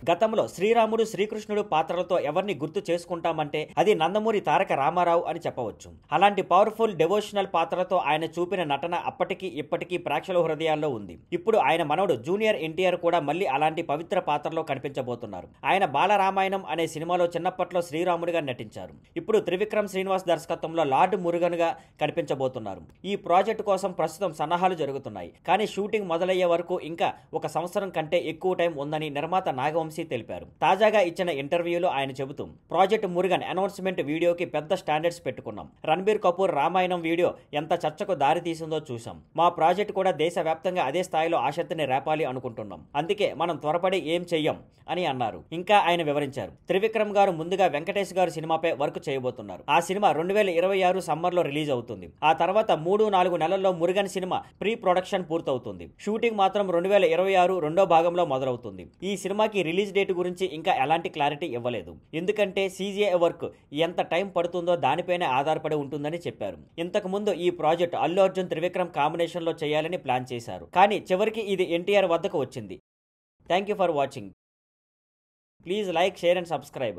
గతంలో శ్రీరాముడు శ్రీకృష్ణుడు పాత్రలతో ఎవరిని గుర్తు చేసుకుంటామంటే అది నందమూరి తారక రామారావు అని చెప్పవచ్చు. అలాంటి పవర్ఫుల్ డెవోషనల్ పాత్రలతో ఆయన చూపిన నటన అప్పటికీ ఇప్పటికీ ప్రేక్షకుల హృదయాల్లో ఉంది. ఇప్పుడు ఆయన మనవడు జూనియర్ ఎన్టీఆర్ కూడా మళ్ళీ అలాంటి పవిత్ర పాత్రలో కనిపించబోతున్నారు. ఆయన బాలరామాయణం అనే సినిమాలో చిన్నప్పట్లో శ్రీరాముడిగా నటించారు. ఇప్పుడు త్రివిక్రమ్ శ్రీనివాస్ దర్శకత్వంలో లార్డ్ మురుగన్గా కనిపించబోతున్నారు. ఈ ప్రాజెక్టు కోసం ప్రస్తుతం సన్నాహాలు జరుగుతున్నాయి. కానీ షూటింగ్ మొదలయ్యే వరకు ఇంకా 1 సంవత్సరం కంటే ఎక్కువ టైం ఉందని నిర్మాత నాగవంశీ తెలిపారు. తాజాగా ఇచ్చిన ఇంటర్వ్యూలో ఆయన చెబుతూ, ప్రాజెక్ట్ మురుగన్ అనౌన్స్మెంట్ వీడియోకి పెద్ద స్టాండర్డ్స్ పెట్టుకున్నాం. రణబీర్ కపూర్ రామాయణం వీడియో ఎంత చర్చకు దారి తీసిందో చూసాం. మా ప్రాజెక్ట్ కూడా దేశవ్యాప్తంగా అదే స్థాయిలో ఆసక్తిని రేపాలి అనుకుంటున్నాం. అందుకే మనం త్వరపడి ఏం చెయ్యం అని అన్నారు. ఇంకా ఆయన వివరించారు, త్రివిక్రమ్ గారు ముందుగా వెంకటేష్ గారు సినిమాపై వర్క్ చేయబోతున్నారు. ఆ సినిమా 2026 సమ్మర్ లో రిలీజ్ అవుతుంది. ఆ తర్వాత 3-4 నెలల్లో మురుగన్ సినిమా ప్రీ ప్రొడక్షన్ పూర్తవుతుంది. షూటింగ్ మాత్రం 2026 రెండో భాగంలో మొదలవుతుంది. ఈ సినిమాకి రిలీజ్ డేట్ గురించి ఇంకా ఎలాంటి క్లారిటీ ఇవ్వలేదు. ఎందుకంటే CGI వర్క్ ఎంత టైం పడుతుందో దానిపైనే ఆధారపడి ఉంటుందని చెప్పారు. ఇంతకు ముందు ఈ ప్రాజెక్ట్ అల్లు అర్జున్ త్రివిక్రమ్ కాంబినేషన్ లో చేయాలని ప్లాన్ చేశారు. కానీ చివరికి ఇది ఎన్టీఆర్ వద్దకు వచ్చింది. Thank you for watching. Please like, share and subscribe.